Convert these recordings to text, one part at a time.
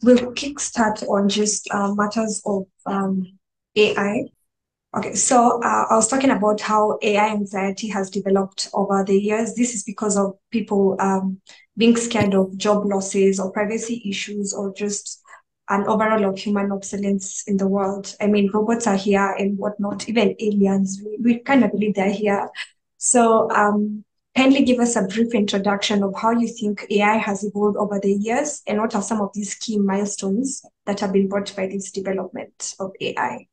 we'll kickstart on just matters of AI. Okay, so I was talking about how AI anxiety has developed over the years. This is because of people being scared of job losses or privacy issues or just an overall of human obsolescence in the world. I mean, robots are here and whatnot, even aliens. We kind of believe they're here. So, kindly give us a brief introduction of how you think AI has evolved over the years and what are some of these key milestones that have been brought by this development of AI.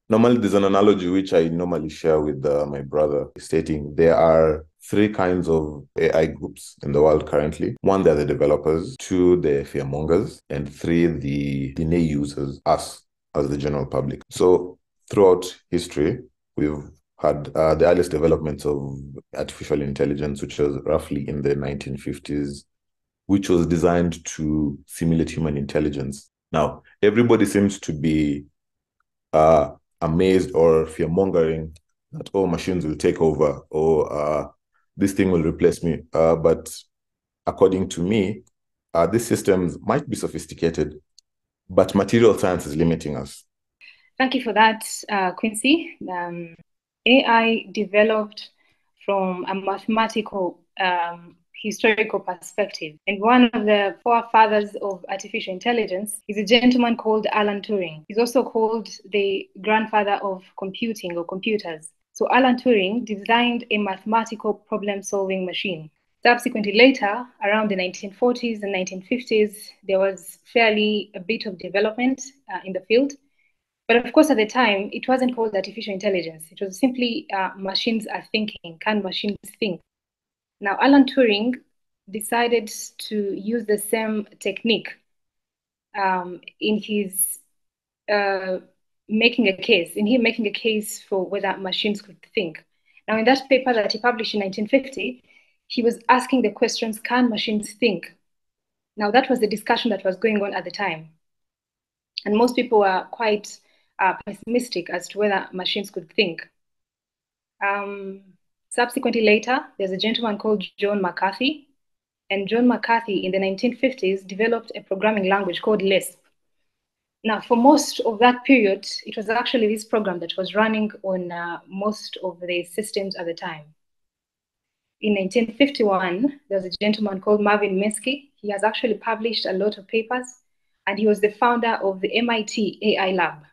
Normally, there's an analogy which I normally share with my brother, stating there are three kinds of AI groups in the world currently. One, they're the developers. Two, the fearmongers. And three, the nay users, us as the general public. So throughout history, we've had the earliest developments of artificial intelligence, which was roughly in the 1950s, which was designed to simulate human intelligence. Now, everybody seems to be uh, amazed or fear mongering that, oh, machines will take over or this thing will replace me. But according to me, these systems might be sophisticated, but material science is limiting us. Thank you for that, Quincy. AI developed from a mathematical historical perspective. And one of the forefathers of artificial intelligence is a gentleman called Alan Turing. He's also called the grandfather of computing or computers. So Alan Turing designed a mathematical problem-solving machine. Subsequently, later, around the 1940s and 1950s, there was fairly a bit of development in the field. But of course, at the time, it wasn't called artificial intelligence. It was simply machines are thinking. Can machines think? Now, Alan Turing decided to use the same technique in his making a case for whether machines could think. Now, in that paper that he published in 1950, he was asking the questions, can machines think? Now, that was the discussion that was going on at the time. And most people were quite pessimistic as to whether machines could think. Subsequently, later, there's a gentleman called John McCarthy. And John McCarthy in the 1950s developed a programming language called Lisp. Now, for most of that period, it was actually this program that was running on most of the systems at the time. In 1951, there was a gentleman called Marvin Minsky. He has actually published a lot of papers, and he was the founder of the MIT AI Lab.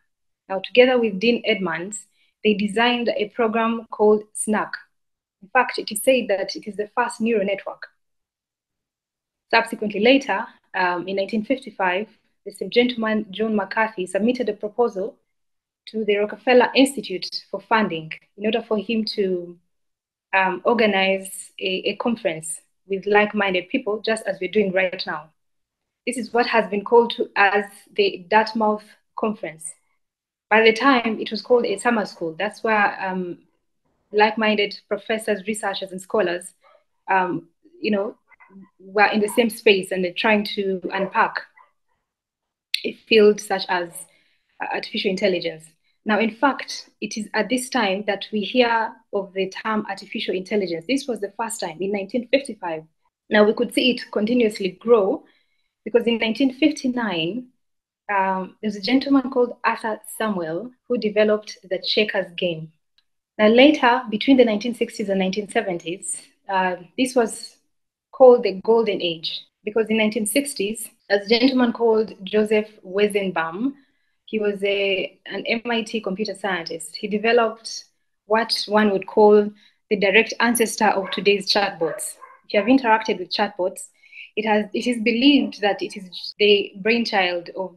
Now, together with Dean Edmonds, they designed a program called SNAC. In fact, it is said that it is the first neural network. Subsequently, later, in 1955, the same gentleman, John McCarthy, submitted a proposal to the Rockefeller Institute for funding in order for him to organize a conference with like-minded people, just as we're doing right now. This is what has been called as the Dartmouth Conference. By the time, it was called a summer school. That's where like-minded professors, researchers, and scholars, were in the same space and they're trying to unpack a field such as artificial intelligence. Now, in fact, it is at this time that we hear of the term artificial intelligence. This was the first time in 1955. Now, we could see it continuously grow because in 1959, there's a gentleman called Arthur Samuel who developed the checkers game. Now, later, between the 1960s and 1970s, this was called the Golden Age because in 1960s, a gentleman called Joseph Weizenbaum, he was an MIT computer scientist. He developed what one would call the direct ancestor of today's chatbots. If you have interacted with chatbots, it is believed that it is the brainchild of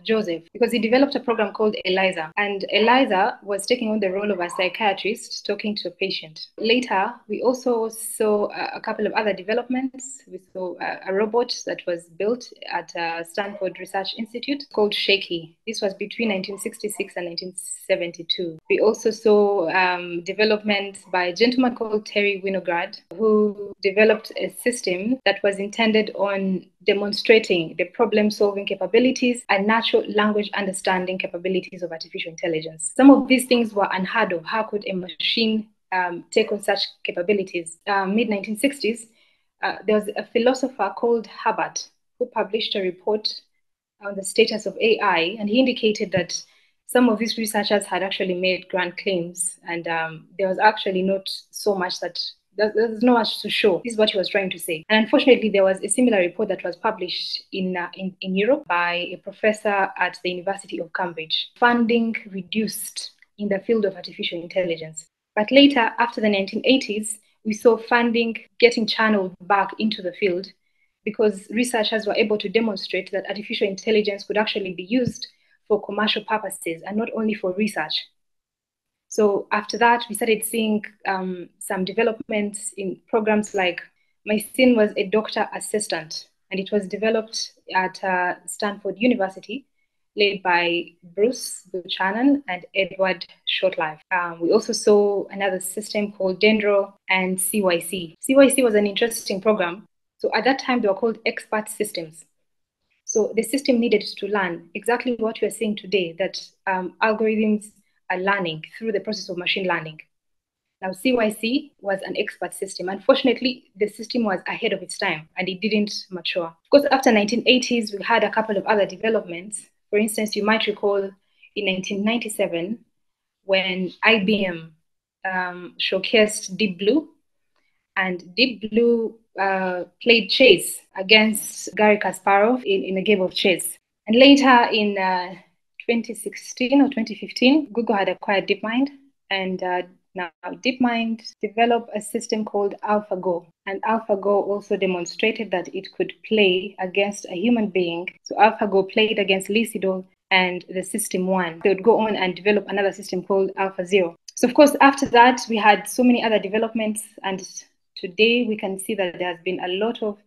Joseph because he developed a program called ELIZA. And ELIZA was taking on the role of a psychiatrist talking to a patient. Later, we also saw a couple of other developments. We saw a robot that was built at Stanford Research Institute called Shaky. This was between 1966 and 1972. We also saw development by a gentleman called Terry Winograd, who developed a system that was intended on demonstrating the problem-solving capabilities and natural language understanding capabilities of artificial intelligence. Some of these things were unheard of. How could a machine take on such capabilities? Mid-1960s, there was a philosopher called Herbert who published a report on the status of AI, and he indicated that some of these researchers had actually made grand claims, and there was actually not so much that there's not much to show. This is what he was trying to say. And unfortunately, there was a similar report that was published in Europe by a professor at the University of Cambridge. Funding reduced in the field of artificial intelligence. But later, after the 1980s, we saw funding getting channeled back into the field because researchers were able to demonstrate that artificial intelligence could actually be used for commercial purposes and not only for research. So after that, we started seeing some developments in programs like my son was a doctor assistant, and it was developed at Stanford University, led by Bruce Buchanan and Edward Shortlife. We also saw another system called Dendro and CYC. CYC was an interesting program. So at that time, they were called expert systems. So the system needed to learn exactly what we are seeing today, that algorithms are learning through the process of machine learning. Now, CYC was an expert system. Unfortunately, the system was ahead of its time and it didn't mature. Of course, after 1980s, we had a couple of other developments. For instance, you might recall in 1997, when IBM showcased Deep Blue, and Deep Blue played chess against Garry Kasparov in a game of chess. And later in 2016 or 2015, Google had acquired DeepMind, and now DeepMind developed a system called AlphaGo. And AlphaGo also demonstrated that it could play against a human being. So AlphaGo played against Lee Sedol, and the system won. They would go on and develop another system called AlphaZero. So of course, after that, we had so many other developments, and today we can see that there has been a lot of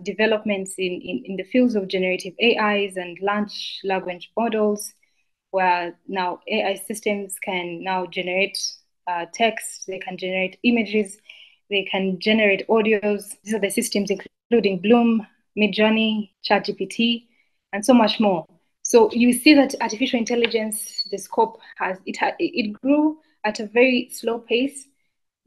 developments in the fields of generative AIs and large language models, where now AI systems can now generate text, they can generate images, they can generate audios. These are the systems including Bloom, Midjourney, ChatGPT, and so much more. So you see that artificial intelligence, the scope it grew at a very slow pace,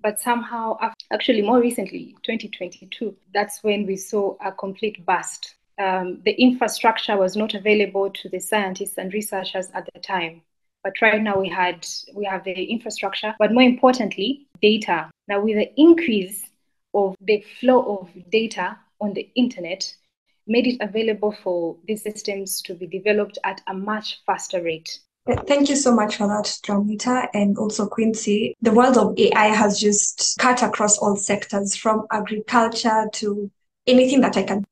but somehow, actually more recently, 2022, that's when we saw a complete burst. The infrastructure was not available to the scientists and researchers at the time. But right now we have the infrastructure, but more importantly, data. Now with the increase of the flow of data on the internet, made it available for these systems to be developed at a much faster rate. Thank you so much for that, Dramita, and also Quincy. The world of AI has just cut across all sectors, from agriculture to anything that I can.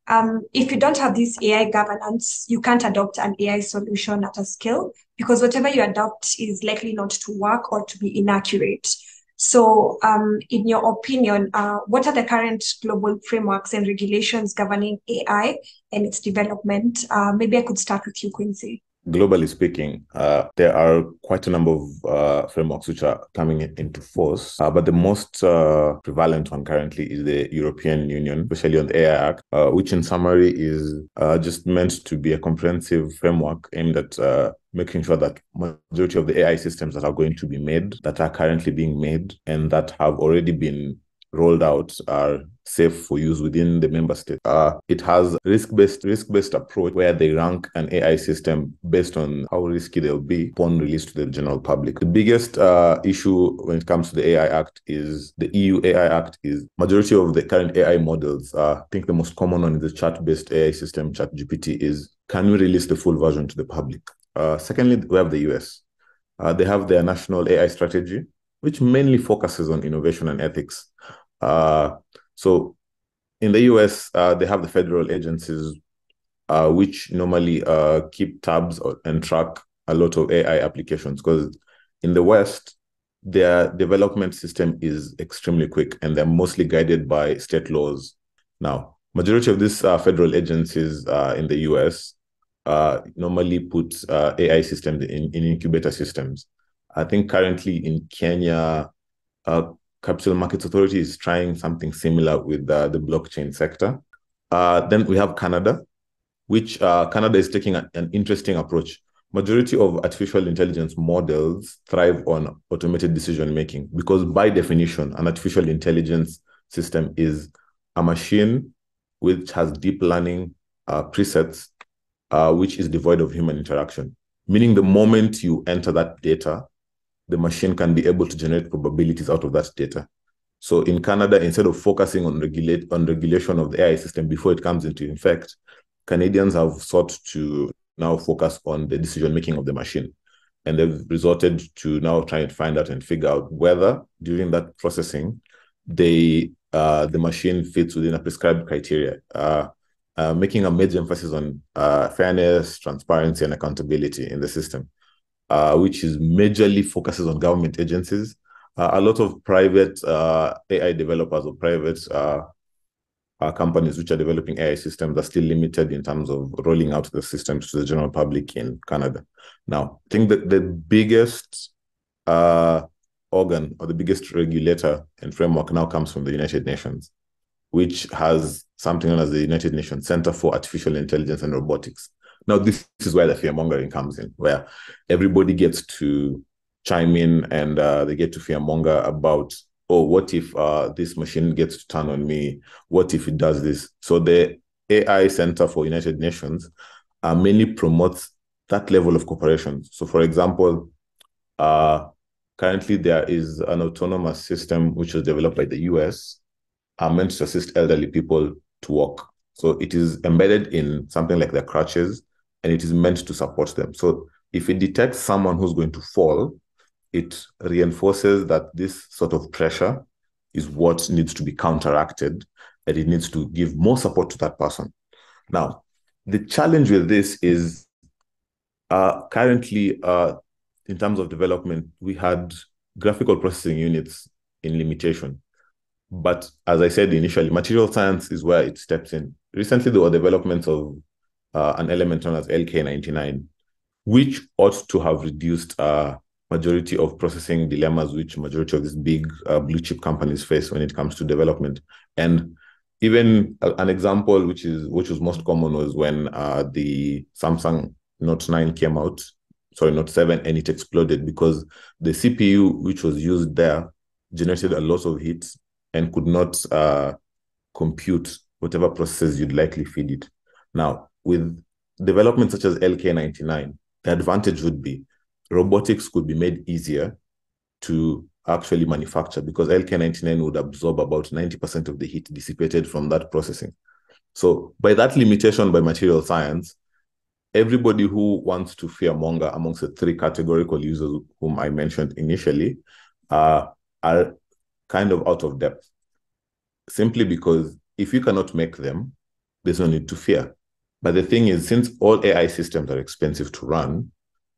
If you don't have this AI governance, you can't adopt an AI solution at a scale, because whatever you adopt is likely not to work or to be inaccurate. So in your opinion, what are the current global frameworks and regulations governing AI and its development? Maybe I could start with you, Quincy. Globally speaking, there are quite a number of frameworks which are coming into force, but the most prevalent one currently is the European Union, especially on the AI Act, which in summary is just meant to be a comprehensive framework aimed at making sure that majority of the AI systems that are going to be made, that are currently being made, and that have already been rolled out are safe for use within the member state. It has risk-based approach where they rank an AI system based on how risky they'll be upon release to the general public. The biggest issue when it comes to the AI Act is the EU AI Act is majority of the current AI models. I think the most common one is the chat-based AI system, ChatGPT, is can we release the full version to the public? Secondly, we have the US. They have their national AI strategy, which mainly focuses on innovation and ethics. So in the US, they have the federal agencies, which normally keep tabs and track a lot of AI applications, because in the West, their development system is extremely quick and they're mostly guided by state laws. Now, majority of these federal agencies in the US normally put AI systems in incubator systems. I think currently in Kenya, Capital Markets Authority is trying something similar with the blockchain sector. Then we have Canada, which Canada is taking an interesting approach. Majority of artificial intelligence models thrive on automated decision-making because by definition, an artificial intelligence system is a machine which has deep learning presets, which is devoid of human interaction. Meaning the moment you enter that data, the machine can be able to generate probabilities out of that data. So in Canada, instead of focusing on regulation of the AI system before it comes into effect, Canadians have sought to now focus on the decision-making of the machine. And they've resorted to now trying to find out and figure out whether during that processing, the machine fits within a prescribed criteria, making a major emphasis on fairness, transparency, and accountability in the system, which is majorly focuses on government agencies. A lot of private AI developers or private companies which are developing AI systems are still limited in terms of rolling out the systems to the general public in Canada. Now, I think that the biggest organ or the biggest regulator and framework now comes from the United Nations, which has something known as the United Nations Center for Artificial Intelligence and Robotics. Now, this is where the fear-mongering comes in, where everybody gets to chime in and they get to fear-monger about, oh, what if this machine gets to turn on me? What if it does this? So the AI Center for United Nations mainly promotes that level of cooperation. So, for example, currently there is an autonomous system which was developed by the US meant to assist elderly people to walk. So it is embedded in something like their crutches, and it is meant to support them. So if it detects someone who's going to fall, it reinforces that this sort of pressure is what needs to be counteracted, and it needs to give more support to that person. Now, the challenge with this is currently, in terms of development, we had graphical processing units in limitation. But as I said initially, material science is where it steps in. Recently, there were developments of an element known as LK99, which ought to have reduced majority of processing dilemmas which majority of these big blue chip companies face when it comes to development. And even an example which was most common was when the Samsung Note 9 came out, sorry, Note 7, and it exploded because the CPU which was used there generated a lot of heat and could not compute whatever processes you'd likely feed it. Now, with developments such as LK99, the advantage would be robotics could be made easier to actually manufacture because LK99 would absorb about 90% of the heat dissipated from that processing. So by that limitation by material science, everybody who wants to fearmonger amongst the three categorical users whom I mentioned initially are kind of out of depth. Simply because if you cannot make them, there's no need to fear. But the thing is, since all AI systems are expensive to run,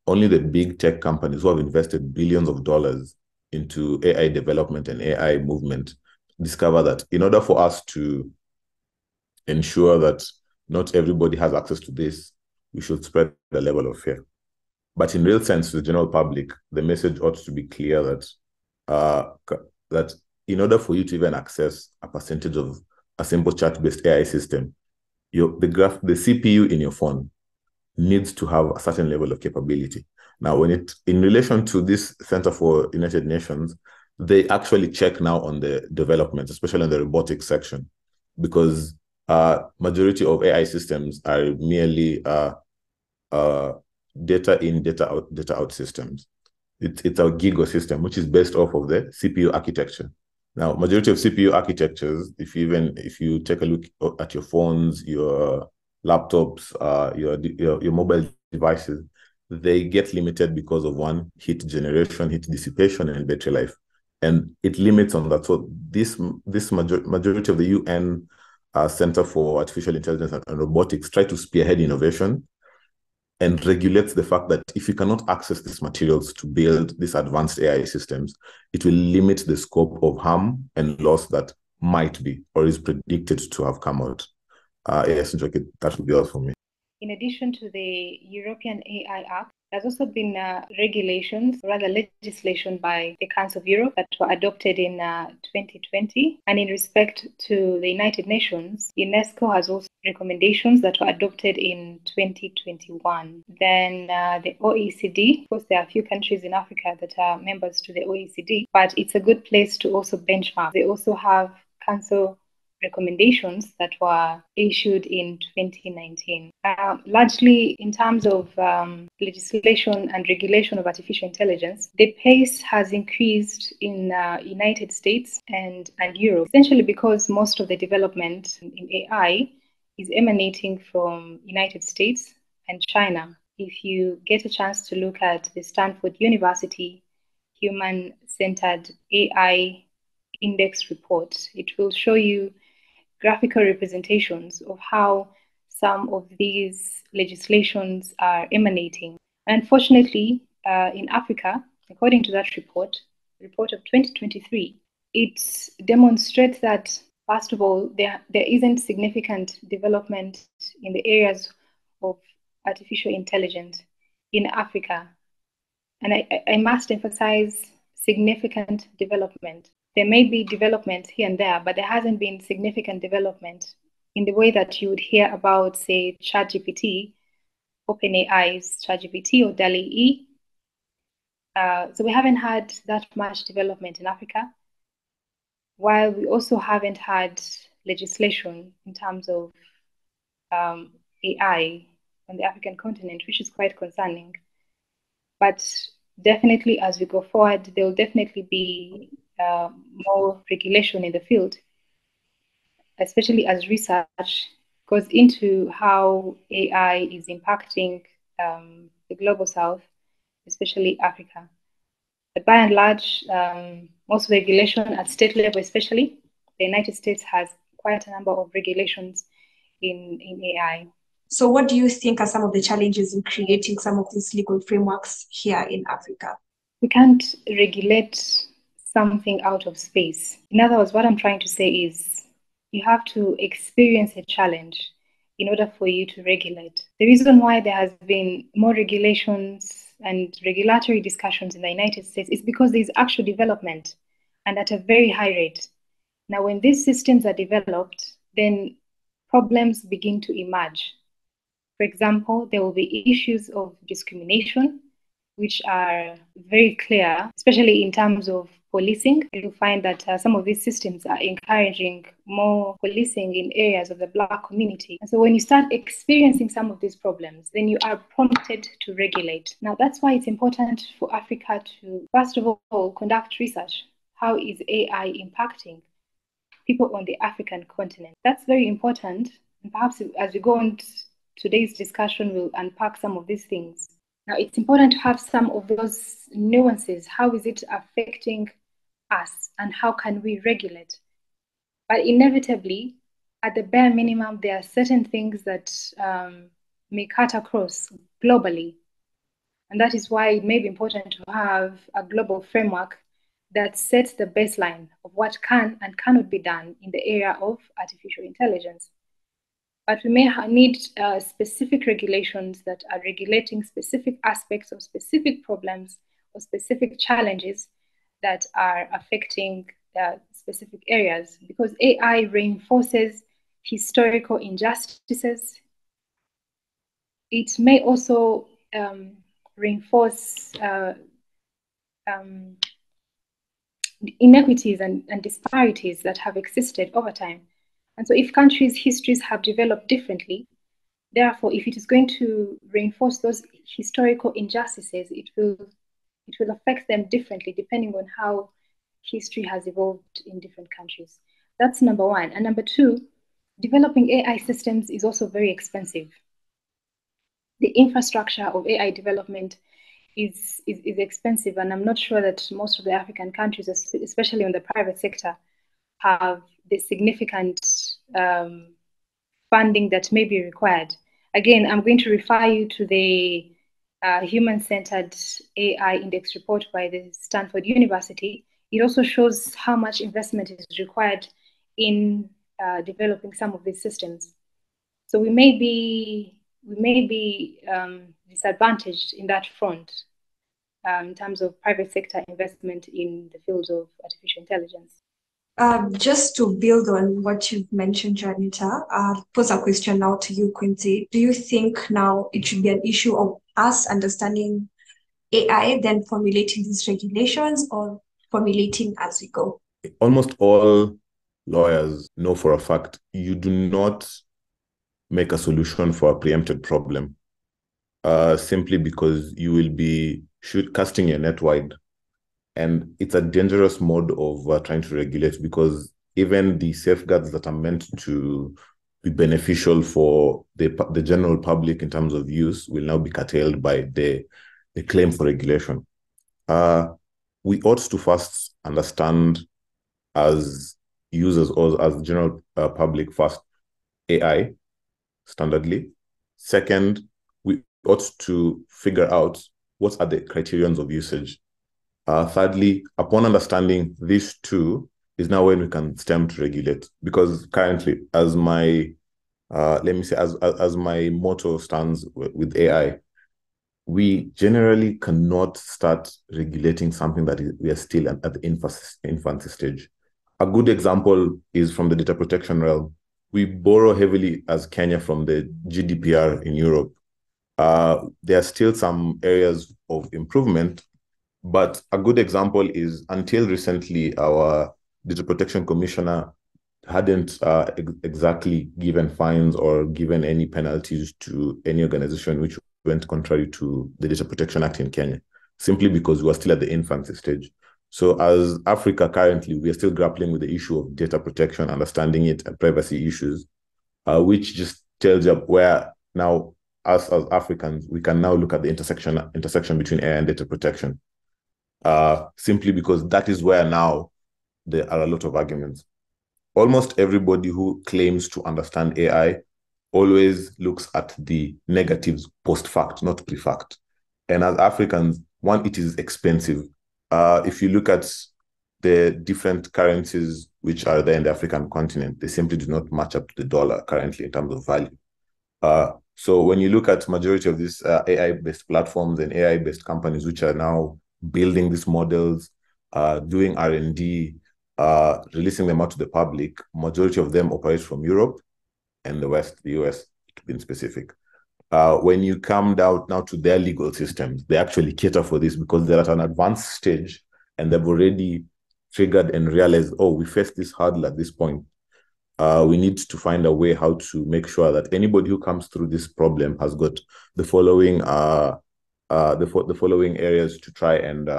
only the big tech companies who have invested billions of dollars into AI development and AI movement discover that in order for us to ensure that not everybody has access to this, we should spread the level of fear. But in real sense, to the general public, the message ought to be clear that in order for you to even access a percentage of a simple chat-based AI system, the CPU in your phone needs to have a certain level of capability. Now, in relation to this Center for United Nations, they actually check now on the development, especially in the robotics section, because majority of AI systems are merely data in, data out systems. It's a GIGO system, which is based off of the CPU architecture. Now, majority of CPU architectures, if you take a look at your phones, your laptops, your mobile devices, they get limited because of one, heat generation, heat dissipation, and battery life. And it limits on that. So this majority of the UN Center for Artificial Intelligence and Robotics try to spearhead innovation and regulates the fact that if you cannot access these materials to build these advanced AI systems, it will limit the scope of harm and loss that might be or is predicted to have come out. Yes, that would be all for me. In addition to the European AI Act, there's also been regulations, rather legislation by the Council of Europe that were adopted in 2020. And in respect to the United Nations, UNESCO has also recommendations that were adopted in 2021. Then the OECD, of course, there are a few countries in Africa that are members to the OECD, but it's a good place to also benchmark. They also have Council recommendations that were issued in 2019. Largely in terms of legislation and regulation of artificial intelligence, the pace has increased in United States and Europe, essentially because most of the development in AI is emanating from United States and China. If you get a chance to look at the Stanford University Human-Centered AI Index report, it will show you graphical representations of how some of these legislations are emanating. Unfortunately, in Africa, according to that report of 2023, it demonstrates that, first of all, there isn't significant development in the areas of artificial intelligence in Africa. And I must emphasize significant development. There may be development here and there, but there hasn't been significant development in the way that you would hear about, say, ChatGPT, OpenAI's ChatGPT or DALL-E. So we haven't had that much development in Africa, while we also haven't had legislation in terms of AI on the African continent, which is quite concerning. But definitely, as we go forward, there will definitely be more regulation in the field, especially as research goes into how AI is impacting the global south, especially Africa. But by and large, most regulation at state level, especially, the United States has quite a number of regulations in AI. So what do you think are some of the challenges in creating some of these legal frameworks here in Africa? We can't regulate something out of space. In other words, what I'm trying to say is you have to experience a challenge in order for you to regulate. The reason why there has been more regulations and regulatory discussions in the United States is because there's actual development and at a very high rate. Now, when these systems are developed, then problems begin to emerge. For example, there will be issues of discrimination, which are very clear, especially in terms of policing. You'll find that some of these systems are encouraging more policing in areas of the Black community. And so when you start experiencing some of these problems, then you are prompted to regulate. Now, that's why it's important for Africa to, first of all, conduct research. How is AI impacting people on the African continent? That's very important. And perhaps as we go on today's discussion, we'll unpack some of these things. Now, it's important to have some of those nuances. How is it affecting us and how can we regulate? But inevitably, at the bare minimum, there are certain things that may cut across globally. And that is why it may be important to have a global framework that sets the baseline of what can and cannot be done in the area of artificial intelligence. But we may need specific regulations that are regulating specific aspects of specific problems or specific challenges that are affecting specific areas, because AI reinforces historical injustices. It may also reinforce inequities and disparities that have existed over time. And so if countries' histories have developed differently, therefore, if it is going to reinforce those historical injustices, it will affect them differently depending on how history has evolved in different countries. That's number one. And number two, developing AI systems is also very expensive. The infrastructure of AI development is expensive, and I'm not sure that most of the African countries, especially in the private sector, have the significant funding that may be required. Again, I'm going to refer you to the Human-Centered AI Index report by the Stanford University. It also shows how much investment is required in developing some of these systems. So we may be disadvantaged in that front in terms of private sector investment in the fields of artificial intelligence. Just to build on what you've mentioned, Janita, I'll pose a question now to you, Quincy. Do you think now it should be an issue of us understanding AI, then formulating these regulations, or formulating as we go? Almost all lawyers know for a fact, you do not make a solution for a preempted problem simply because you will be casting your net wide. And it's a dangerous mode of trying to regulate, because even the safeguards that are meant to be beneficial for the general public in terms of use will now be curtailed by the claim for regulation. We ought to first understand, as users or as the general public, first, AI standardly. Second, we ought to figure out what are the criterions of usage. Thirdly, upon understanding these two, is now when we can stem to regulate. Because currently, as my let me say, as my motto stands with AI, we generally cannot start regulating something that we are still at the infancy stage. A good example is from the data protection realm. We borrow heavily as Kenya from the GDPR in Europe. There are still some areas of improvement, but a good example is, until recently, our data protection commissioner hadn't exactly given fines or given any penalties to any organization which went contrary to the Data Protection Act in Kenya, simply because we were still at the infancy stage. So as Africa currently, we are still grappling with the issue of data protection, understanding it, and privacy issues, which just tells you where now us as Africans, we can now look at the intersection between AI and data protection, simply because that is where now there are a lot of arguments. Almost everybody who claims to understand AI always looks at the negatives post fact, not pre fact. And as Africans, one, it is expensive. If you look at the different currencies which are there in the African continent, they simply do not match up to the dollar currently in terms of value. So when you look at majority of these AI-based platforms and AI-based companies which are now building these models, doing R&D, releasing them out to the public, majority of them operate from Europe and the West, the US, to be specific. When you come down now to their legal systems, they actually cater for this because they're at an advanced stage and they've already triggered and realized, oh, we faced this hurdle at this point. We need to find a way how to make sure that anybody who comes through this problem has got the following the following areas to try and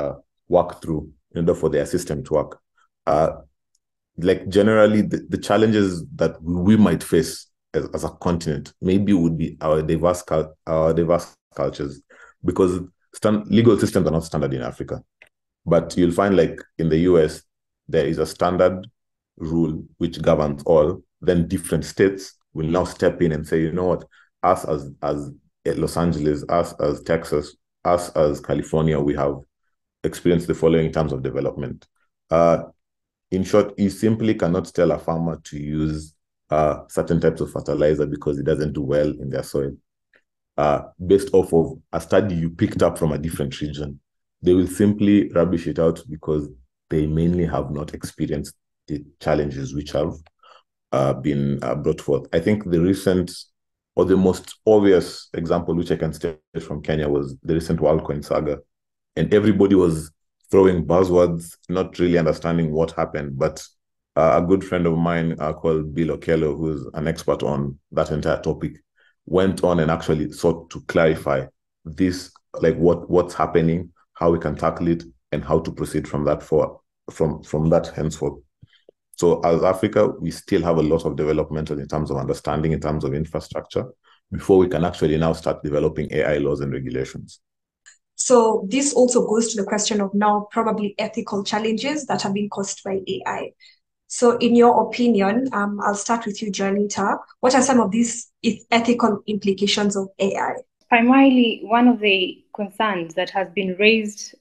work through in order for their system to work. Like generally, the challenges that we might face as a continent maybe would be our diverse cultures, because legal systems are not standard in Africa. But you'll find, like in the US, there is a standard rule which governs all. Then different states will now step in and say, you know what, us as Los Angeles, us as Texas, us as California, we have experienced the following in terms of development. In short, you simply cannot tell a farmer to use certain types of fertilizer because it doesn't do well in their soil, based off of a study you picked up from a different region. They will simply rubbish it out because they mainly have not experienced the challenges which have been brought forth. I think the recent or the most obvious example which I can state from Kenya was the recent WorldCoin saga. And everybody was throwing buzzwords, not really understanding what happened. But a good friend of mine called Bill Okello, who's an expert on that entire topic, went on and actually sought to clarify this, like what's happening, how we can tackle it, and how to proceed from that from that henceforth. So as Africa, we still have a lot of developmental in terms of understanding, in terms of infrastructure, before we can actually now start developing AI laws and regulations. So this also goes to the question of now probably ethical challenges that are being caused by AI. So in your opinion, I'll start with you, Janita. What are some of these ethical implications of AI? Primarily, one of the concerns that has been raised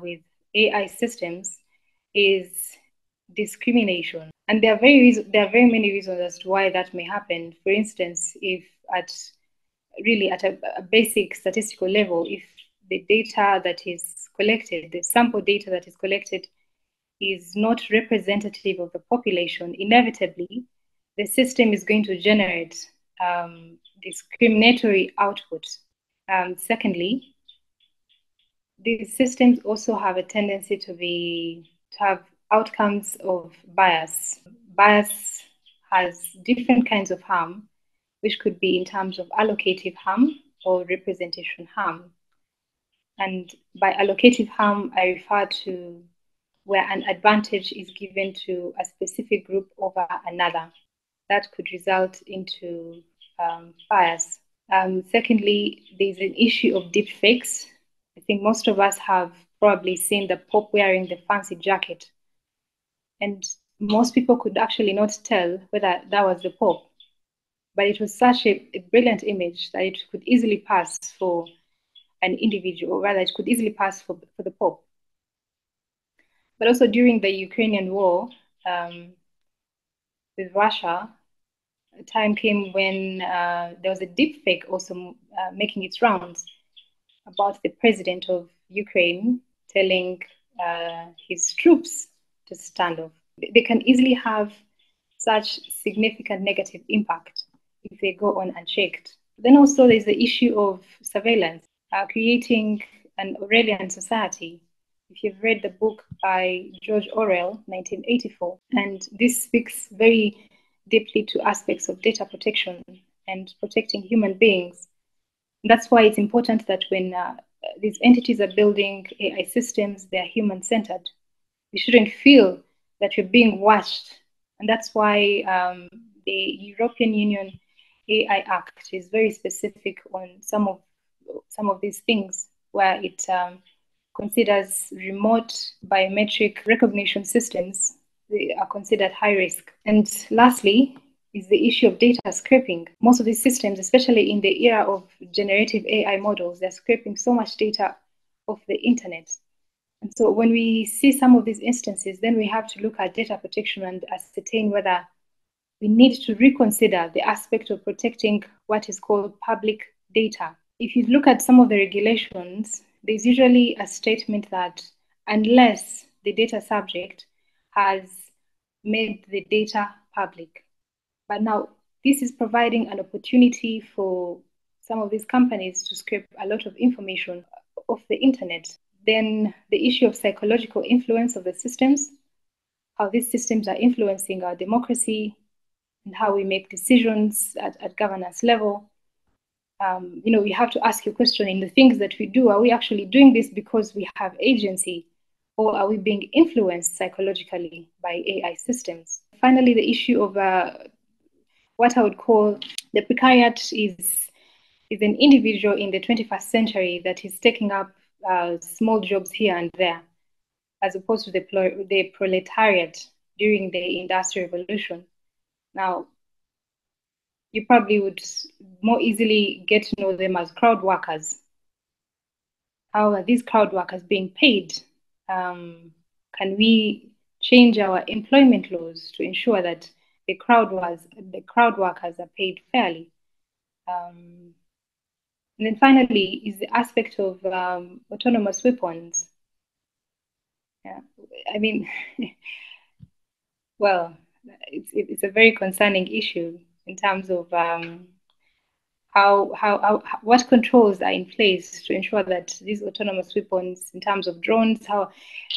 with AI systems is discrimination. And there are very many reasons as to why that may happen. For instance, if at a basic statistical level, if the data that is collected, the sample data that is collected, is not representative of the population, inevitably the system is going to generate discriminatory output. Secondly, these systems also have a tendency to have outcomes of bias. bias has different kinds of harm, which could be in terms of allocative harm or representation harm. And by allocative harm, I refer to where an advantage is given to a specific group over another. That could result into bias. Secondly, there's an issue of deep fakes. I think most of us have probably seen the Pope wearing the fancy jacket. And most people could actually not tell whether that was the Pope. But it was such a brilliant image that it could easily pass for an individual, or rather, it could easily pass for the Pope. But also during the Ukrainian war with Russia, a time came when there was a deep fake also making its rounds about the president of Ukraine telling his troops to stand off. They can easily have such significant negative impact if they go on unchecked. Then also there's the issue of surveillance, creating an Orwellian society. If you've read the book by George Orwell, 1984, and this speaks very deeply to aspects of data protection and protecting human beings. That's why it's important that when these entities are building AI systems, they're human-centered. You shouldn't feel that you're being watched. And that's why the European Union AI Act is very specific on some of these things, where it considers remote biometric recognition systems. They are considered high risk. And lastly, is the issue of data scraping. Most of these systems, especially in the era of generative AI models, they're scraping so much data off the internet. And so when we see some of these instances, then we have to look at data protection and ascertain whether we need to reconsider the aspect of protecting what is called public data. If you look at some of the regulations, there's usually a statement that unless the data subject has made the data public. But now this is providing an opportunity for some of these companies to scrape a lot of information off the internet. Then the issue of psychological influence of the systems, how these systems are influencing our democracy and how we make decisions at governance level. You have to ask your question in the things that we do. Are we actually doing this because we have agency, or are we being influenced psychologically by AI systems? Finally, the issue of what I would call the precariat is an individual in the 21st century that is taking up small jobs here and there, as opposed to the proletariat during the Industrial Revolution. Now, you probably would more easily get to know them as crowd workers. How are these crowd workers being paid? Can we change our employment laws to ensure that the crowd workers are paid fairly? And then finally is the aspect of autonomous weapons. Yeah, I mean, well, it's a very concerning issue in terms of what controls are in place to ensure that these autonomous weapons, in terms of drones, how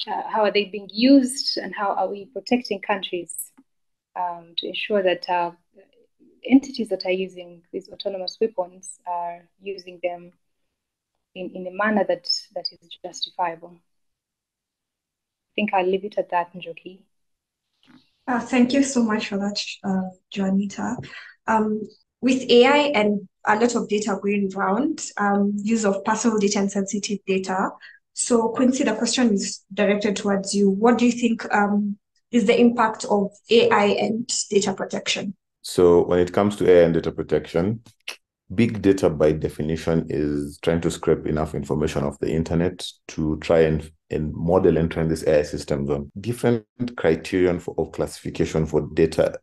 are they being used, and how are we protecting countries to ensure that entities that are using these autonomous weapons are using them in a manner that is justifiable. I think I'll leave it at that, Njoki. Thank you so much for that, Juanita. With AI and a lot of data going around, use of personal data and sensitive data. So, Quincy, the question is directed towards you. What do you think is the impact of AI and data protection? So, when it comes to AI and data protection, big data by definition is trying to scrape enough information off the internet to try and model and train these AI systems on. Different criterion of classification for data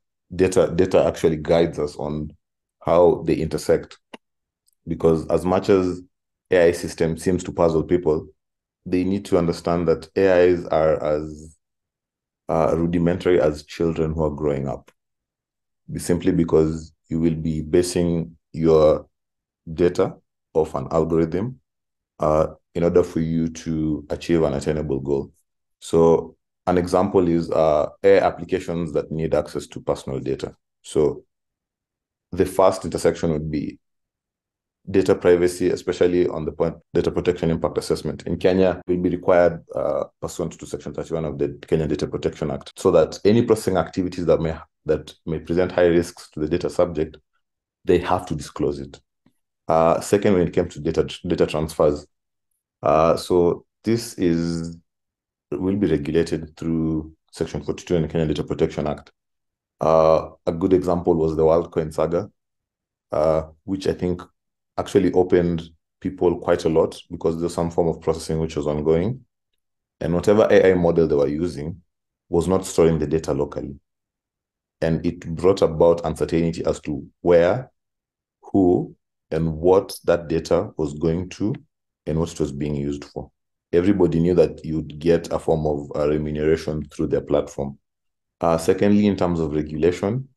actually guides us on how they intersect. Because as much as AI system seems to puzzle people, they need to understand that AIs are as rudimentary as children who are growing up. Simply because you will be basing your data of an algorithm in order for you to achieve an attainable goal. So An example is AI applications that need access to personal data. So the first intersection would be data privacy, especially on the point data protection impact assessment. In Kenya, will be required pursuant to Section 31 of the Kenya Data Protection Act, so that any processing activities that may present high risks to the data subject, they have to disclose it. Second, when it came to data transfers, so this will be regulated through Section 42 in the Kenya Data Protection Act. A good example was the WorldCoin saga, which I think actually opened people quite a lot because there's some form of processing which was ongoing. And whatever AI model they were using was not storing the data locally. And it brought about uncertainty as to where, who, and what that data was going to and what it was being used for. Everybody knew that you'd get a form of remuneration through their platform. Secondly, in terms of regulation,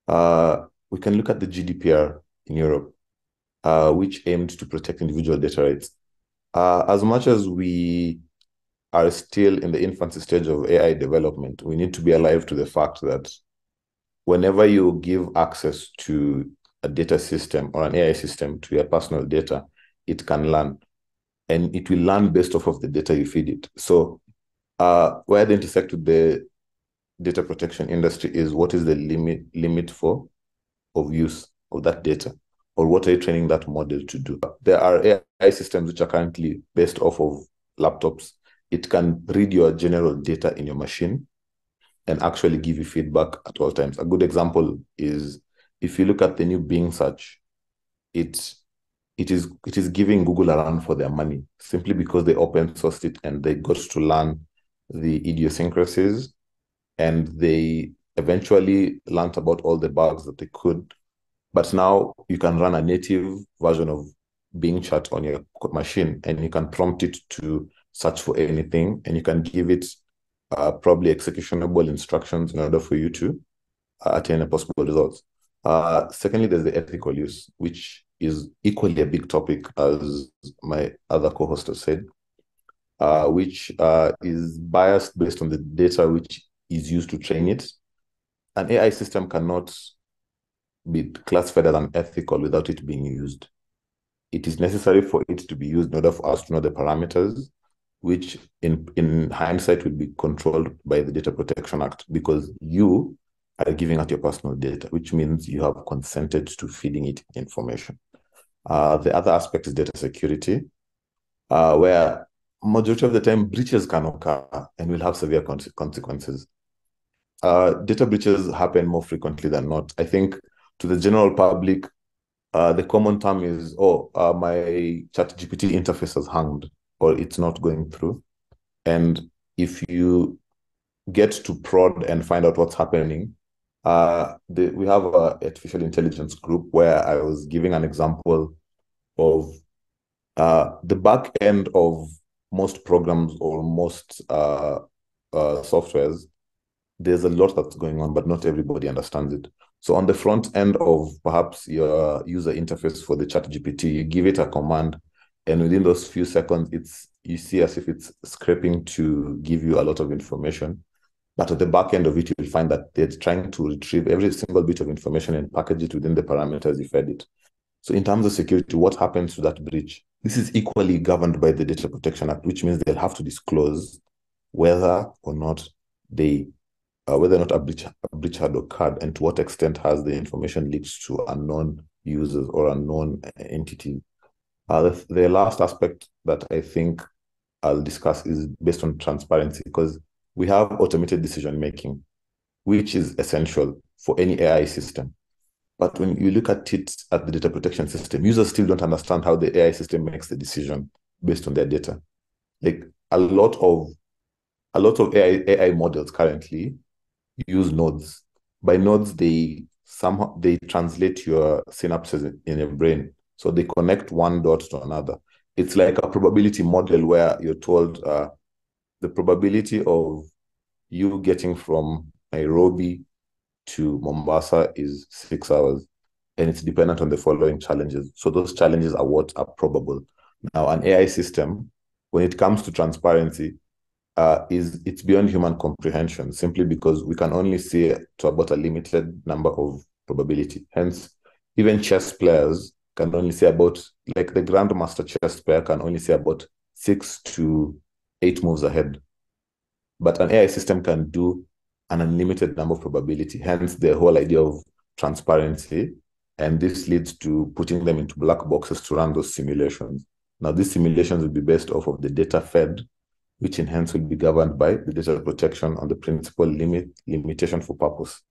we can look at the GDPR in Europe, which aimed to protect individual data rights. As much as we are still in the infancy stage of AI development, we need to be alive to the fact that whenever you give access to a data system or an AI system to your personal data, it can learn. And it will learn based off of the data you feed it. So where they intersect with the data protection industry is what is the limit of use of that data, or what are you training that model to do? There are AI systems which are currently based off of laptops. It can read your general data in your machine and actually give you feedback at all times. A good example is if you look at the new Bing search, it is giving Google a run for their money simply because they open sourced it and they got to learn the idiosyncrasies, and they eventually learned about all the bugs that they could. But now you can run a native version of Bing Chat on your machine, and you can prompt it to search for anything, and you can give it probably executionable instructions in order for you to attain a possible results. Secondly, there's the ethical use, which is equally a big topic, as my other co-host has said, which is biased based on the data which is used to train it. An AI system cannot be classified as unethical without it being used. It is necessary for it to be used in order for us to know the parameters, which in hindsight will be controlled by the Data Protection Act, because you are giving out your personal data, which means you have consented to feeding it information. The other aspect is data security, where majority of the time breaches can occur and will have severe consequences. Data breaches happen more frequently than not. I think to the general public, the common term is, my ChatGPT interface has hanged, or it's not going through. And if you get to prod and find out what's happening, we have an artificial intelligence group where I was giving an example of the back end of most programs or most softwares. There's a lot that's going on, but not everybody understands it. So on the front end of perhaps your user interface for the ChatGPT, you give it a command, and within those few seconds, you see as if it's scraping to give you a lot of information. But at the back end of it, you'll find that they're trying to retrieve every single bit of information and package it within the parameters you fed it. So in terms of security, what happens to that breach? This is equally governed by the Data Protection Act, which means they'll have to disclose whether or not a breach had occurred, and to what extent has the information leaked to unknown users or unknown entities. The last aspect that I think I'll discuss is based on transparency, because we have automated decision making, which is essential for any AI system. But when you look at it at the data protection system, users still don't understand how the AI system makes the decision based on their data. Like a lot of AI models currently use nodes. By nodes, they translate your synapses in your brain. So they connect one dot to another. It's like a probability model where you're told the probability of you getting from Nairobi to Mombasa is 6 hours, and it's dependent on the following challenges. So those challenges are what are probable. Now, an AI system, when it comes to transparency, is it's beyond human comprehension, simply because we can only see to about a limited number of probability. Hence, even chess players can only say about, like the grandmaster chess player can only say about 6 to 8 moves ahead. But an AI system can do an unlimited number of probability, hence the whole idea of transparency. And this leads to putting them into black boxes to run those simulations. Now, these simulations will be based off of the data fed, which in hence will be governed by the data protection on the principal limitation for purpose.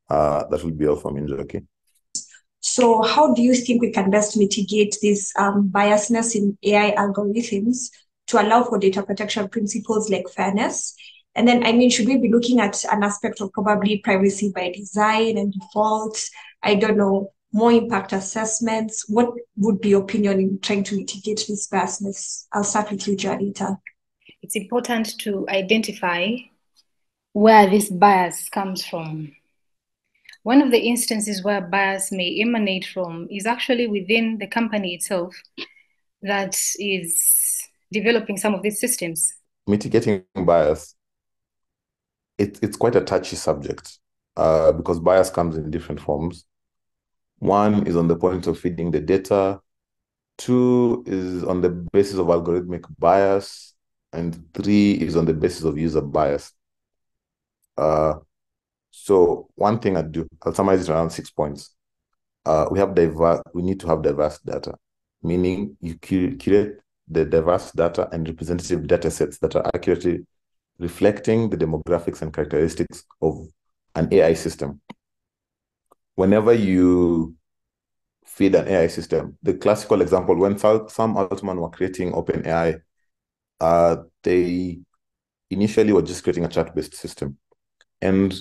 That will be all from Njoki. So how do you think we can best mitigate this biasness in AI algorithms to allow for data protection principles like fairness? And then, I mean, should we be looking at an aspect of probably privacy by design and default? I don't know, more impact assessments. What would be your opinion in trying to mitigate this biasness? I'll start with you, Janita. It's important to identify where this bias comes from. One of the instances where bias may emanate from is actually within the company itself that is developing some of these systems. Mitigating bias, it's quite a touchy subject because bias comes in different forms. One is on the point of feeding the data. Two is on the basis of algorithmic bias. And three is on the basis of user bias. So one thing I'll summarize it around 6 points. We need to have diverse data, meaning you curate the diverse data and representative data sets that are accurately reflecting the demographics and characteristics of an AI system. Whenever you feed an AI system, the classical example, when Sam Altman were creating OpenAI, they initially were just creating a chat-based system. And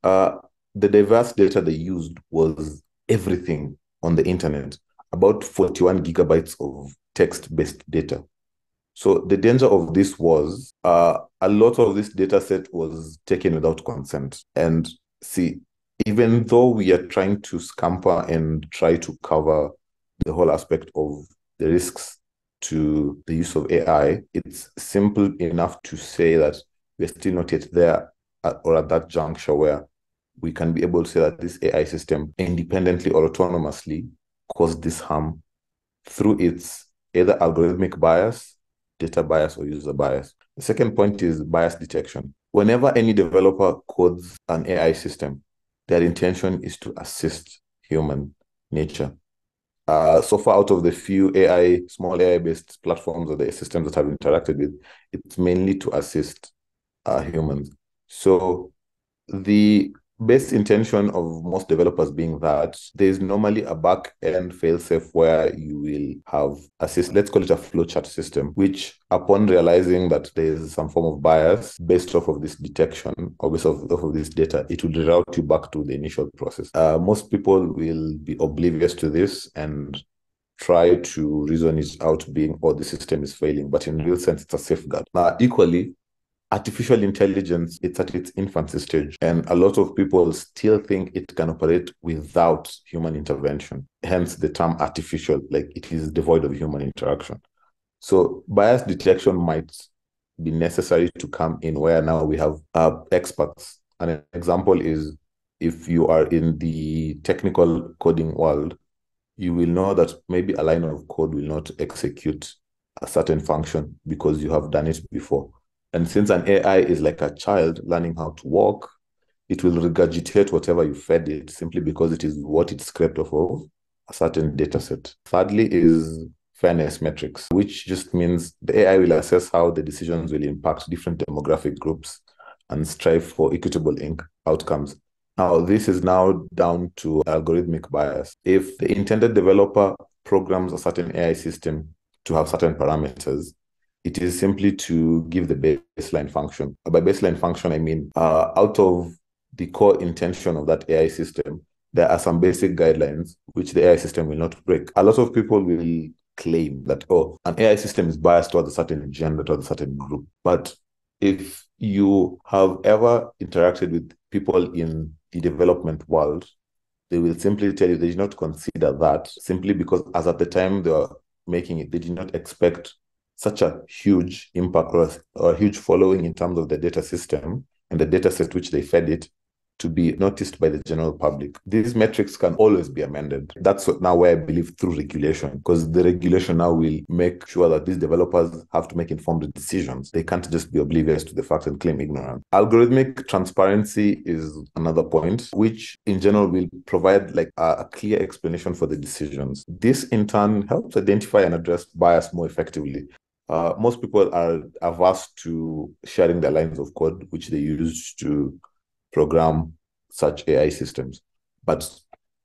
the diverse data they used was everything on the internet, about 41 gigabytes of text-based data. So the danger of this was a lot of this data set was taken without consent. And see, even though we are trying to scamper and try to cover the whole aspect of the risks to the use of AI, it's simple enough to say that we're still not yet there or at that juncture where we can be able to say that this AI system independently or autonomously caused this harm through its either algorithmic bias, data bias, or user bias. The second point is bias detection. Whenever any developer codes an AI system, their intention is to assist human nature. So far, out of the few small AI-based platforms or the systems that I've interacted with, it's mainly to assist humans. So the best intention of most developers being that there's normally a back-end fail-safe where you will have let's call it a flowchart system, which upon realizing that there's some form of bias based off of this detection or based off of this data, it will reroute you back to the initial process. Most people will be oblivious to this and try to reason it out being, oh, the system is failing, but in real sense, it's a safeguard. Now, equally, artificial intelligence, it's at its infancy stage, and a lot of people still think it can operate without human intervention. Hence the term artificial, like it is devoid of human interaction. So bias detection might be necessary to come in where now we have experts. An example is if you are in the technical coding world, you will know that maybe a line of code will not execute a certain function because you have done it before. And since an AI is like a child learning how to walk, it will regurgitate whatever you fed it simply because it is what it scraped off of a certain data set. Thirdly is fairness metrics, which just means the AI will assess how the decisions will impact different demographic groups and strive for equitable outcomes. Now, this is now down to algorithmic bias. If the intended developer programs a certain AI system to have certain parameters, it is simply to give the baseline function. By baseline function, I mean out of the core intention of that AI system, there are some basic guidelines which the AI system will not break. A lot of people will claim that, oh, an AI system is biased towards a certain gender, towards a certain group. But if you have ever interacted with people in the development world, they will simply tell you they did not consider that simply because as at the time they were making it, they did not expect such a huge impact or a huge following in terms of the data system and the data set which they fed it to be noticed by the general public. These metrics can always be amended. That's now where I believe through regulation, because the regulation now will make sure that these developers have to make informed decisions. They can't just be oblivious to the facts and claim ignorance. Algorithmic transparency is another point, which in general will provide like a clear explanation for the decisions. This in turn helps identify and address bias more effectively. Most people are averse to sharing their lines of code, which they use to program such AI systems. But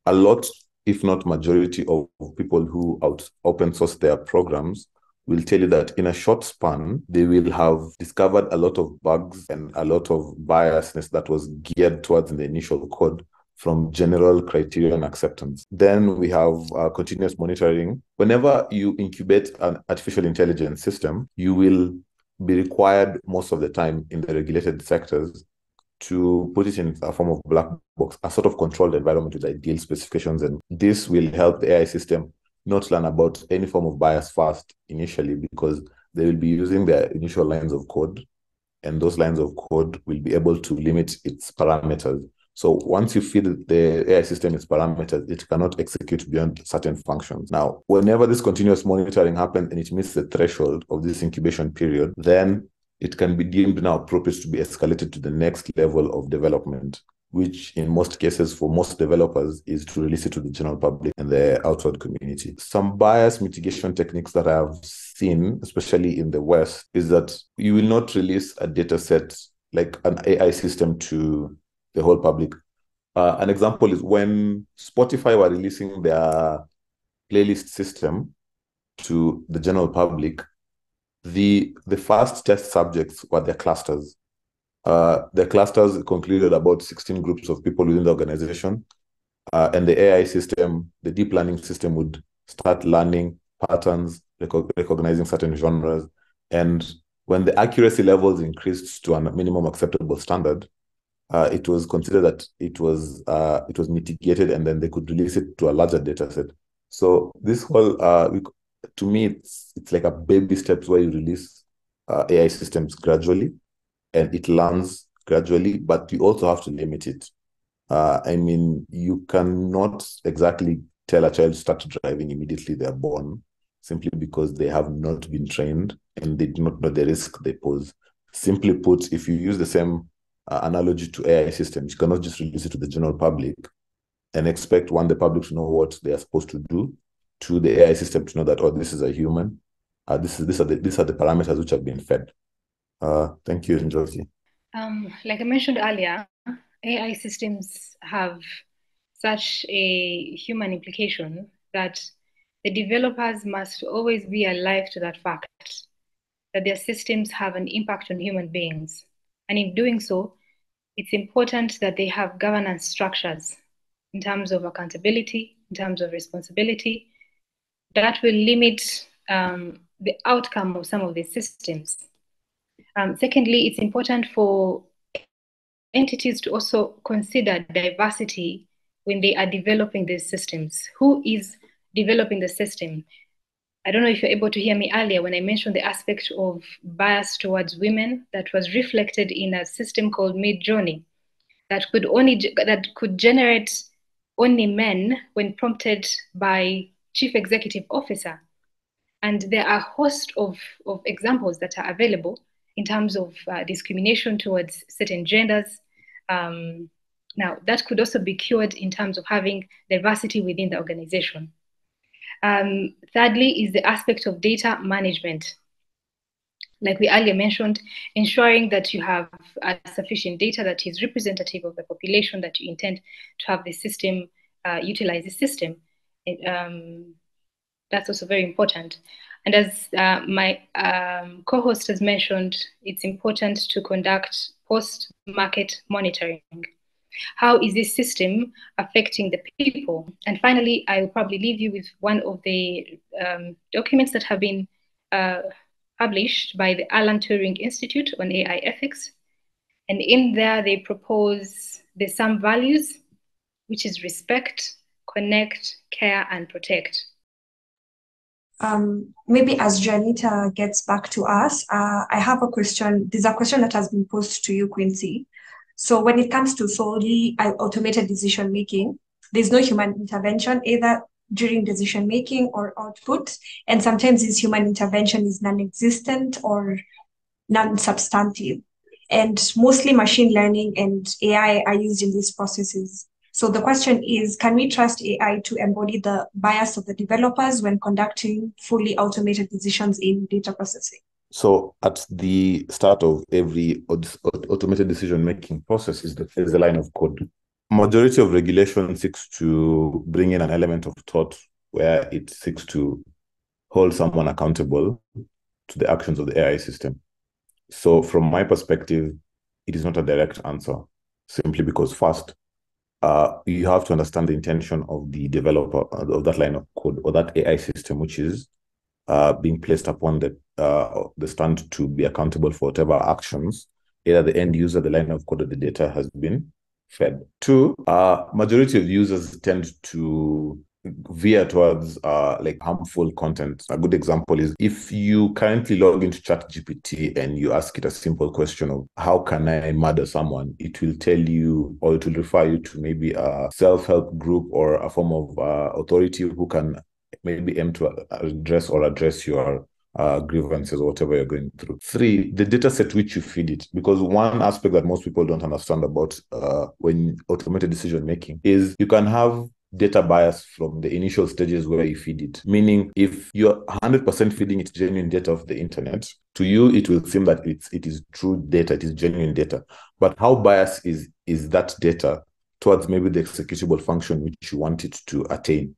a lot, if not majority of people who open source their programs will tell you that in a short span, they will have discovered a lot of bugs and a lot of biasness that was geared towards in the initial code from general criterion acceptance. Then we have continuous monitoring. Whenever you incubate an artificial intelligence system, you will be required most of the time in the regulated sectors to put it in a form of black box, a sort of controlled environment with ideal specifications. And this will help the AI system not learn about any form of bias fast initially, because they will be using their initial lines of code, and those lines of code will be able to limit its parameters. So once you feed the AI system its parameters, it cannot execute beyond certain functions. Now, whenever this continuous monitoring happens and it meets the threshold of this incubation period, then it can be deemed now appropriate to be escalated to the next level of development, which in most cases for most developers is to release it to the general public and the outside community. Some bias mitigation techniques that I have seen, especially in the West, is that you will not release a data set like an AI system to the whole public. An example is when Spotify were releasing their playlist system to the general public, the first test subjects were their clusters. The clusters concluded about 16 groups of people within the organization. And the AI system, the deep learning system, would start learning patterns, recognizing certain genres. And when the accuracy levels increased to a minimum acceptable standard, it was considered that it was mitigated, and then they could release it to a larger data set. So this whole, to me, it's like a baby steps where you release AI systems gradually, and it learns gradually, but you also have to limit it. I mean, you cannot exactly tell a child to start driving immediately they're born, simply because they have not been trained and they do not know the risk they pose. Simply put, if you use the same analogy to AI systems, you cannot just release it to the general public and expect the public to know what they are supposed to do, to the AI system to know that, oh, this is a human. These are the parameters which have been fed. Thank you, Njoki. Like I mentioned earlier, AI systems have such a human implication that the developers must always be alive to that fact that their systems have an impact on human beings. And in doing so, it's important that they have governance structures in terms of accountability, in terms of responsibility, that will limit the outcome of some of these systems. Secondly, it's important for entities to also consider diversity when they are developing these systems. Who is developing the system? I don't know if you're able to hear me earlier when I mentioned the aspect of bias towards women that was reflected in a system called Midjourney that could generate only men when prompted by chief executive officer. And there are a host of examples that are available in terms of discrimination towards certain genders. Now, that could also be cured in terms of having diversity within the organization. Thirdly is the aspect of data management. Like we earlier mentioned, ensuring that you have sufficient data that is representative of the population that you intend to have the system, utilize the system. That's also very important. And as my co-host has mentioned, it's important to conduct post-market monitoring. How is this system affecting the people? And finally, I will probably leave you with one of the documents that have been published by the Alan Turing Institute on AI ethics. And in there, they propose the SAM values, which is respect, connect, care, and protect. maybe as Janita gets back to us, I have a question. There's a question that has been posed to you, Quincy. So when it comes to solely automated decision making, there's no human intervention either during decision making or output. And sometimes this human intervention is non-existent or non-substantive. And mostly machine learning and AI are used in these processes. So the question is, can we trust AI to embody the bias of the developers when conducting fully automated decisions in data processing? So at the start of every automated decision-making process is the line of code. Majority of regulation seeks to bring in an element of thought where it seeks to hold someone accountable to the actions of the AI system. So from my perspective, it is not a direct answer, simply because first, you have to understand the intention of the developer of that line of code or that AI system, which is being placed upon the stand to be accountable for whatever actions either the end user, the line of code, or the data has been fed. Two, majority of users tend to veer towards like harmful content. A good example is if you currently log into ChatGPT and you ask it a simple question of how can I murder someone, it will tell you, or it will refer you to maybe a self-help group or a form of authority who can maybe aim to address your grievances or whatever you're going through. Three, the data set which you feed it, because one aspect that most people don't understand about when automated decision making is you can have data bias from the initial stages where you feed it. Meaning, if you're 100% feeding it genuine data of the internet, to you it will seem that it is true data, it is genuine data. But how biased is that data towards maybe the executable function which you want it to attain?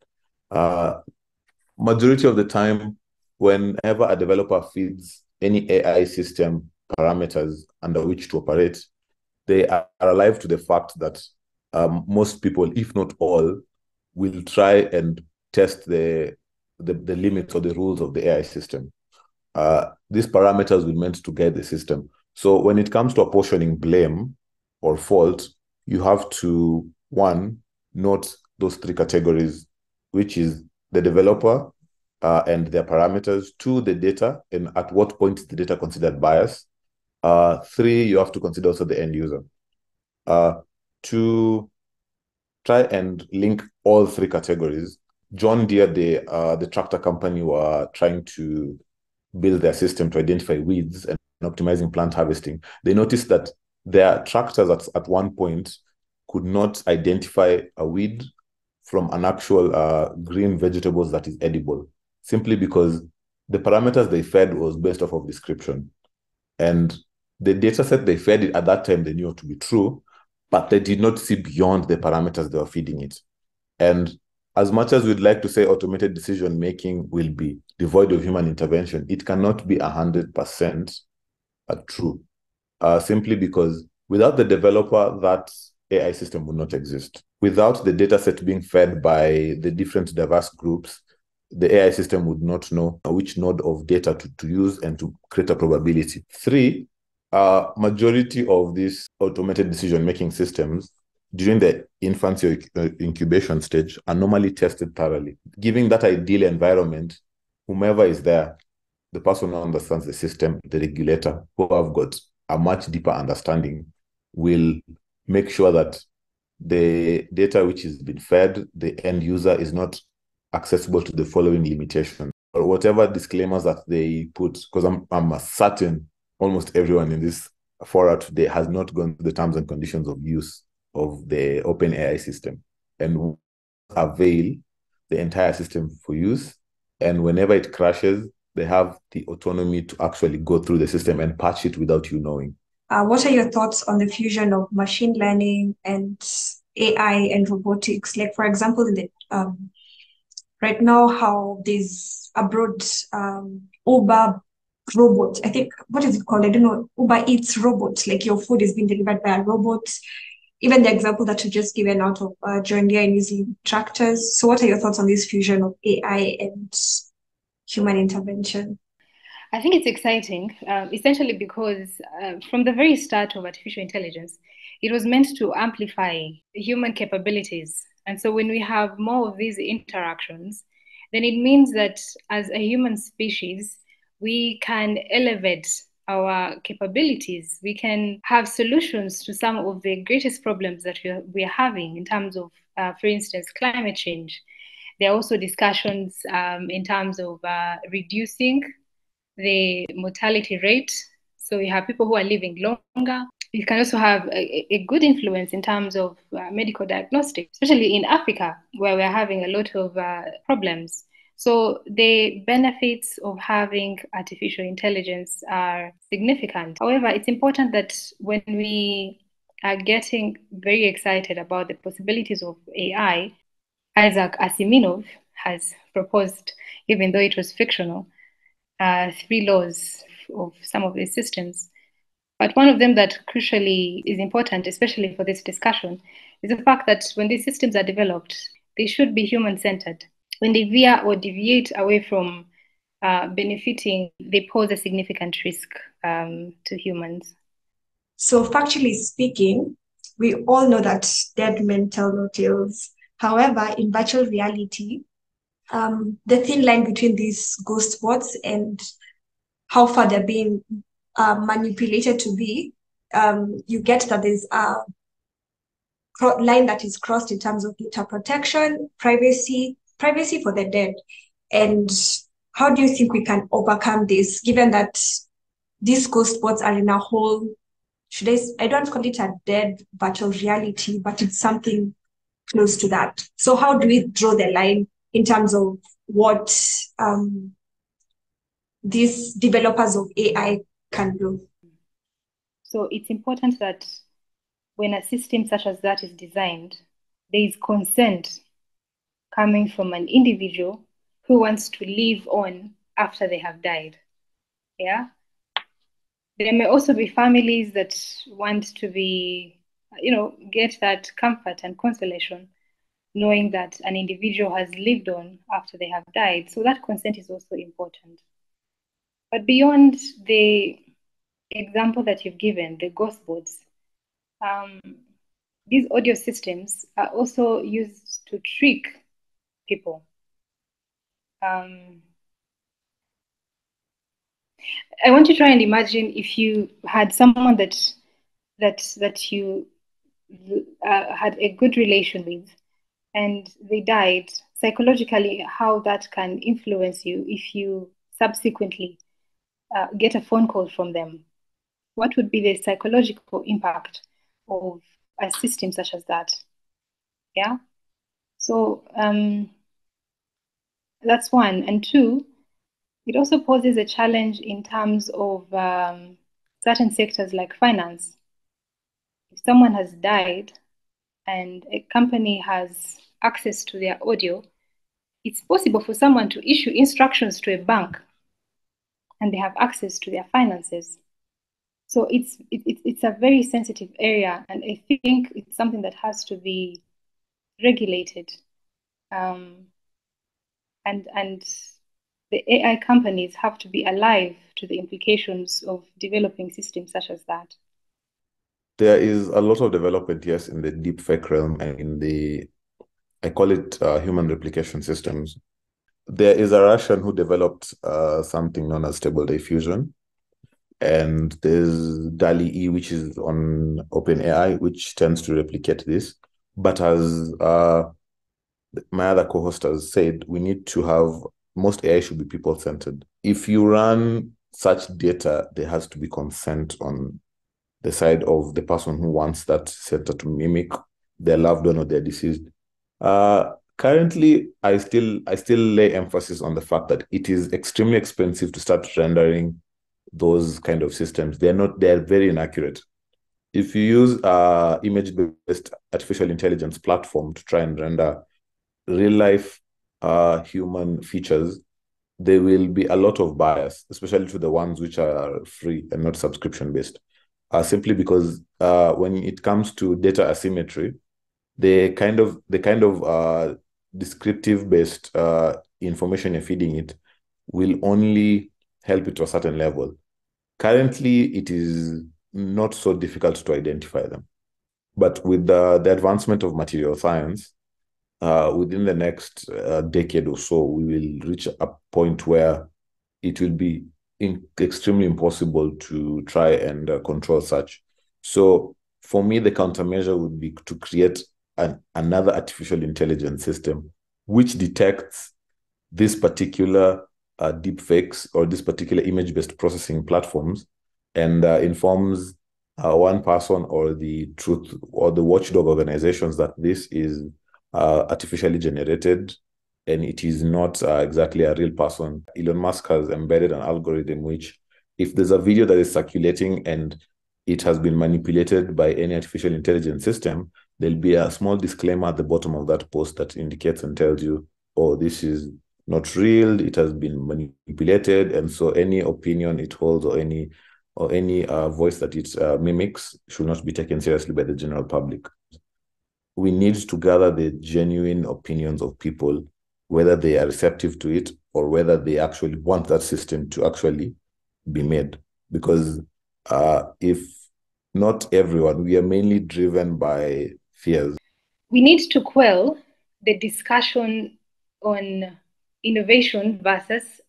Majority of the time, whenever a developer feeds any AI system parameters under which to operate, they are alive to the fact that most people, if not all, will try and test the limits or the rules of the AI system. These parameters will meant to guide the system. So when it comes to apportioning blame or fault, you have to, one, note those three categories, which is the developer and their parameters. Two, the data, and at what point is the data considered biased. Three, you have to consider also the end user. To try and link all three categories, John Deere, the tractor company, were trying to build their system to identify weeds and optimizing plant harvesting. They noticed that their tractors at one point could not identify a weed from an actual green vegetables that is edible, simply because the parameters they fed was based off of description. And the data set they fed it at that time, they knew to be true, but they did not see beyond the parameters they were feeding it. And as much as we'd like to say automated decision making will be devoid of human intervention, it cannot be 100% true, simply because without the developer, that AI system would not exist. Without the data set being fed by the different diverse groups, the AI system would not know which node of data to use and to create a probability. Three, majority of these automated decision-making systems during the infancy or incubation stage are normally tested thoroughly. Giving that ideal environment, whomever is there, the person who understands the system, the regulator, who have got a much deeper understanding, will make sure that the data which is being fed, the end user is not accessible to the following limitation or whatever disclaimers that they put, because I'm certain almost everyone in this forum today has not gone to the terms and conditions of use of the open AI system and avail the entire system for use. And whenever it crashes, they have the autonomy to actually go through the system and patch it without you knowing. What are your thoughts on the fusion of machine learning and AI and robotics? Like, for example, in the right now, how there's a broad Uber robot. I think, what is it called? I don't know. Uber Eats robot. Like your food is being delivered by a robot. Even the example that you just given out of John Deere and using tractors. So what are your thoughts on this fusion of AI and human intervention? I think it's exciting, essentially because from the very start of artificial intelligence, it was meant to amplify human capabilities. And so when we have more of these interactions, then it means that as a human species, we can elevate our capabilities. We can have solutions to some of the greatest problems that we are having in terms of, for instance, climate change. There are also discussions in terms of reducing the mortality rate. So you have people who are living longer. You can also have a good influence in terms of medical diagnostics, especially in Africa, where we're having a lot of problems. So the benefits of having artificial intelligence are significant. However, it's important that when we are getting very excited about the possibilities of AI, Isaac Asimov has proposed, even though it was fictional, three laws of some of these systems. But one of them that crucially is important, especially for this discussion, is the fact that when these systems are developed, they should be human-centered. When they veer or deviate away from benefiting, they pose a significant risk to humans. So factually speaking, we all know that dead men tell no tales. However, in virtual reality, the thin line between these ghost bots and how far they're being manipulated to be, you get that there's a line that is crossed in terms of data protection, privacy for the dead. And how do you think we can overcome this, given that these ghost bots are in a whole, I don't call it a dead virtual reality, but it's something close to that. So how do we draw the line in terms of what these developers of AI can do? So it's important that when a system such as that is designed, there is consent coming from an individual who wants to live on after they have died. Yeah. There may also be families that want to be, get that comfort and consolation, knowing that an individual has lived on after they have died. So that consent is also important. But beyond the example that you've given, the ghost boards, these audio systems are also used to trick people. I want to try and imagine if you had someone that you had a good relation with, and they died. Psychologically, how that can influence you if you subsequently get a phone call from them. What would be the psychological impact of a system such as that? Yeah. So that's one. And two, it also poses a challenge in terms of certain sectors like finance. If someone has died and a company has access to their audio, it's possible for someone to issue instructions to a bank and they have access to their finances. So it's a very sensitive area, and I think it's something that has to be regulated. And the AI companies have to be alive to the implications of developing systems such as that. There is a lot of development, yes, in the deepfake realm and in I call it human replication systems. There is a Russian who developed something known as stable diffusion. And there's DALI-E, which is on OpenAI, which tends to replicate this. But as my other co-host has said, we need to have, most AI should be people-centered. If you run such data, there has to be consent on the side of the person who wants that center to mimic their loved one or their deceased. Currently, I still lay emphasis on the fact that it is extremely expensive to start rendering those kind of systems. They're very inaccurate. If you use image-based artificial intelligence platform to try and render real life human features, there will be a lot of bias, especially to the ones which are free and not subscription-based. Simply because when it comes to data asymmetry, the kind of descriptive-based information you're feeding it will only help it to a certain level. Currently, it is not so difficult to identify them. But with the advancement of material science, within the next decade or so, we will reach a point where it will be extremely impossible to try and control such. So for me, the countermeasure would be to create another artificial intelligence system which detects this particular deep fakes or this particular image-based processing platforms and informs one person or the truth or the watchdog organizations that this is artificially generated and it is not exactly a real person. Elon Musk has embedded an algorithm which, if there's a video that is circulating and it has been manipulated by any artificial intelligence system, there'll be a small disclaimer at the bottom of that post that indicates and tells you, oh, this is not real, it has been manipulated, and so any opinion it holds or any voice that it mimics should not be taken seriously by the general public. We need to gather the genuine opinions of people, whether they are receptive to it or whether they actually want that system to actually be made. Because if not everyone, we are mainly driven by fears. We need to quell the discussion on innovation versus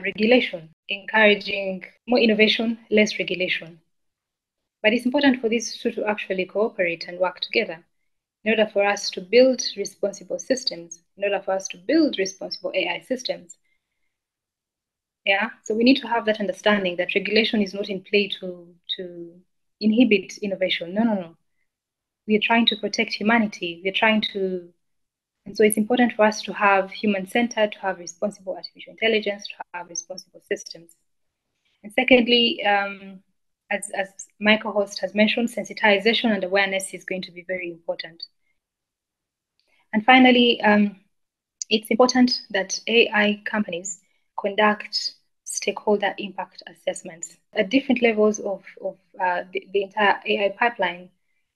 regulation, encouraging more innovation, less regulation. But it's important for these two to actually cooperate and work together in order for us to build responsible systems, in order for us to build responsible AI systems. Yeah, so we need to have that understanding that regulation is not in play to inhibit innovation. No, no, no. We are trying to protect humanity. We're trying to, and so it's important for us to have human-centered, to have responsible artificial intelligence, to have responsible systems. And secondly, as my co-host has mentioned, sensitization and awareness is going to be very important. And finally, it's important that AI companies conduct stakeholder impact assessments at different levels of the entire AI pipeline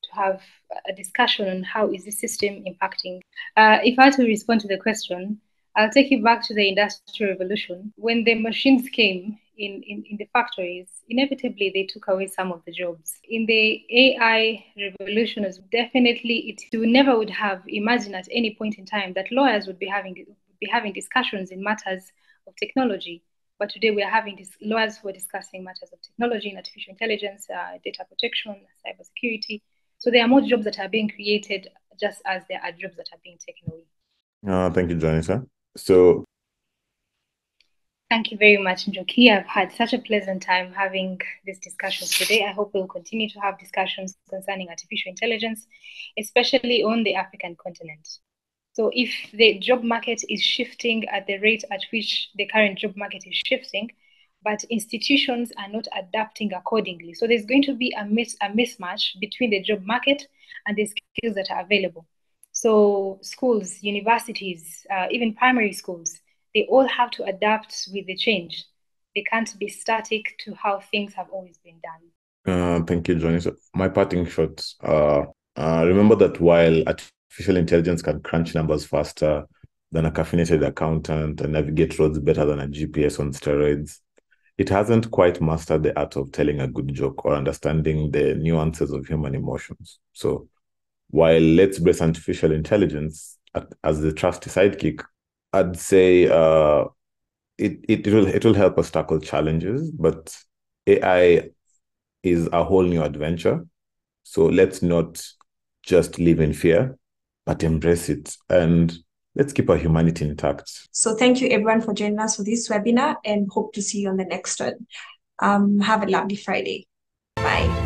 to have a discussion on how is this system impacting. If I had to respond to the question, I'll take you back to the Industrial Revolution. When the machines came in the factories, inevitably they took away some of the jobs. In the AI revolution, definitely you never would have imagined at any point in time that lawyers would be having discussions in matters of technology. But today we are having lawyers who are discussing matters of technology and artificial intelligence, data protection, cybersecurity. So there are more jobs that are being created just as there are jobs that are being taken away. Thank you, Janisa. So thank you very much, Njoki. I've had such a pleasant time having these discussions today. I hope we'll continue to have discussions concerning artificial intelligence, especially on the African continent. So if the job market is shifting at the rate at which the current job market is shifting, but institutions are not adapting accordingly, so there's going to be a mismatch between the job market and the skills that are available. So schools, universities, even primary schools, they all have to adapt with the change. They can't be static to how things have always been done. Thank you, Johnny. So my parting shots remember that while artificial intelligence can crunch numbers faster than a caffeinated accountant and navigate roads better than a GPS on steroids, it hasn't quite mastered the art of telling a good joke or understanding the nuances of human emotions. So while let's brace artificial intelligence as the trusty sidekick, I'd say it will help us tackle challenges, but AI is a whole new adventure. So let's not just live in fear, but embrace it. And let's keep our humanity intact. So thank you everyone for joining us for this webinar and hope to see you on the next one. Have a lovely Friday. Bye.